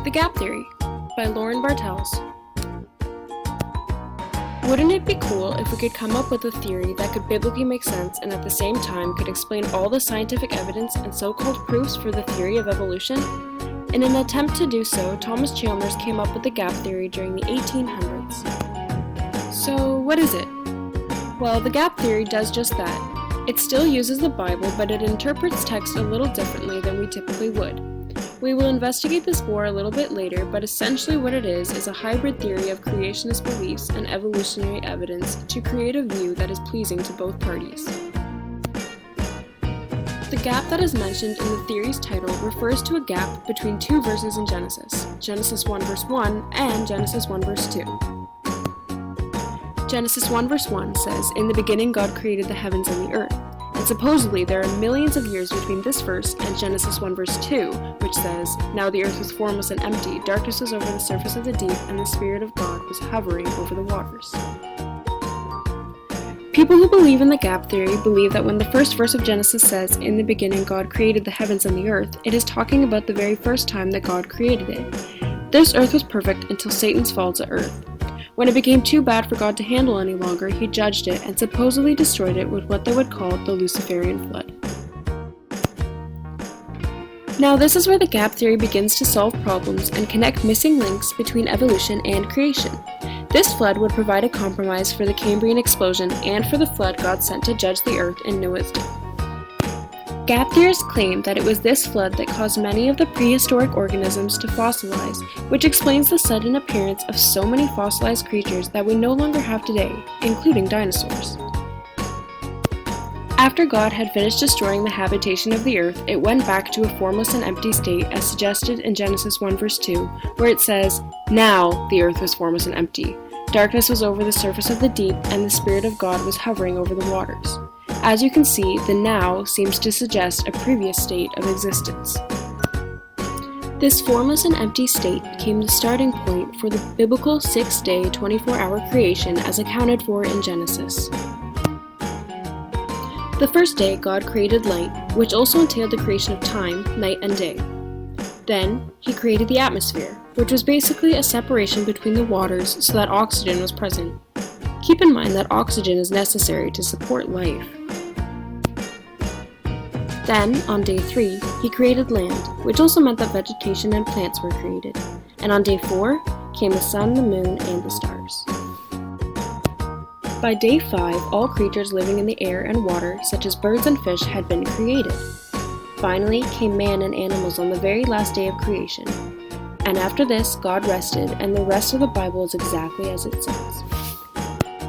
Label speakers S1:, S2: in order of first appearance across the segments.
S1: The Gap Theory by Lauren Bartels. Wouldn't it be cool if we could come up with a theory that could biblically make sense and at the same time could explain all the scientific evidence and so-called proofs for the theory of evolution? In an attempt to do so, Thomas Chalmers came up with the gap theory during the 1800s. So, what is it? Well, the gap theory does just that. It still uses the Bible, but it interprets text a little differently than we typically would. We will investigate this more a little bit later, but essentially what it is a hybrid theory of creationist beliefs and evolutionary evidence to create a view that is pleasing to both parties. The gap that is mentioned in the theory's title refers to a gap between two verses in Genesis, Genesis 1 verse 1 and Genesis 1 verse 2. Genesis 1 verse 1 says, "In the beginning God created the heavens and the earth." And supposedly there are millions of years between this verse and Genesis 1 verse 2, which says, "Now the earth was formless and empty, darkness was over the surface of the deep, and the Spirit of God was hovering over the waters." People who believe in the gap theory believe that when the first verse of Genesis says, "In the beginning God created the heavens and the earth," it is talking about the very first time that God created it. This earth was perfect until Satan's fall to earth. When it became too bad for God to handle any longer, he judged it and supposedly destroyed it with what they would call the Luciferian flood. Now this is where the gap theory begins to solve problems and connect missing links between evolution and creation. This flood would provide a compromise for the Cambrian explosion and for the flood God sent to judge the earth in Noah's day. Gap theorists claim that it was this flood that caused many of the prehistoric organisms to fossilize, which explains the sudden appearance of so many fossilized creatures that we no longer have today, including dinosaurs. After God had finished destroying the habitation of the earth, it went back to a formless and empty state as suggested in Genesis 1 verse 2, where it says, "Now the earth was formless and empty. Darkness was over the surface of the deep, and the Spirit of God was hovering over the waters." As you can see, the now seems to suggest a previous state of existence. This formless and empty state became the starting point for the biblical 6-day, 24-hour creation as accounted for in Genesis. The first day, God created light, which also entailed the creation of time, night and day. Then, he created the atmosphere, which was basically a separation between the waters so that oxygen was present. Keep in mind that oxygen is necessary to support life. Then, on day 3, he created land, which also meant that vegetation and plants were created. And on day 4, came the sun, the moon, and the stars. By day 5, all creatures living in the air and water, such as birds and fish, had been created. Finally came man and animals on the very last day of creation. And after this, God rested, and the rest of the Bible is exactly as it says.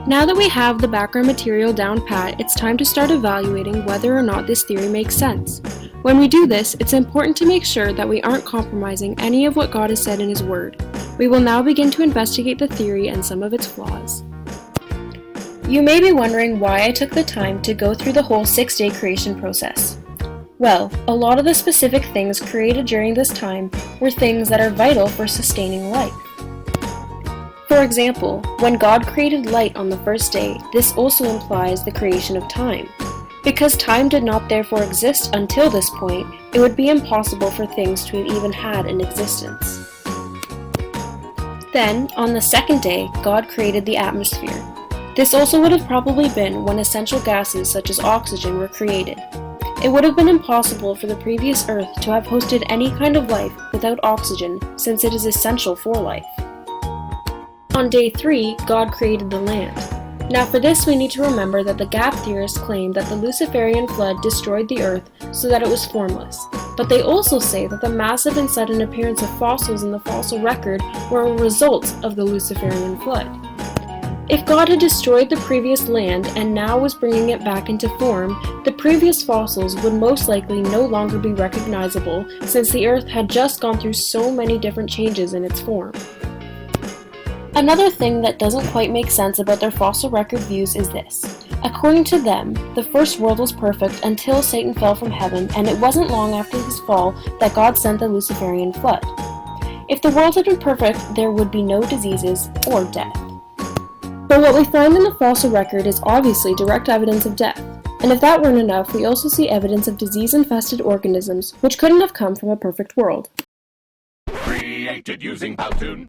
S1: Now that we have the background material down pat, it's time to start evaluating whether or not this theory makes sense. When we do this, it's important to make sure that we aren't compromising any of what God has said in His Word. We will now begin to investigate the theory and some of its flaws. You may be wondering why I took the time to go through the whole 6-day creation process. Well, a lot of the specific things created during this time were things that are vital for sustaining life. For example, when God created light on the first day, this also implies the creation of time. Because time did not therefore exist until this point, it would be impossible for things to have even had an existence. Then, on the second day, God created the atmosphere. This also would have probably been when essential gases such as oxygen were created. It would have been impossible for the previous Earth to have hosted any kind of life without oxygen, since it is essential for life. On day 3, God created the land. Now for this we need to remember that the gap theorists claim that the Luciferian flood destroyed the earth so that it was formless. But they also say that the massive and sudden appearance of fossils in the fossil record were a result of the Luciferian flood. If God had destroyed the previous land and now was bringing it back into form, the previous fossils would most likely no longer be recognizable since the earth had just gone through so many different changes in its form. Another thing that doesn't quite make sense about their fossil record views is this. According to them, the first world was perfect until Satan fell from heaven, and it wasn't long after his fall that God sent the Luciferian flood. If the world had been perfect, there would be no diseases or death. But what we find in the fossil record is obviously direct evidence of death. And if that weren't enough, we also see evidence of disease-infested organisms, which couldn't have come from a perfect world.
S2: created using Powtoon.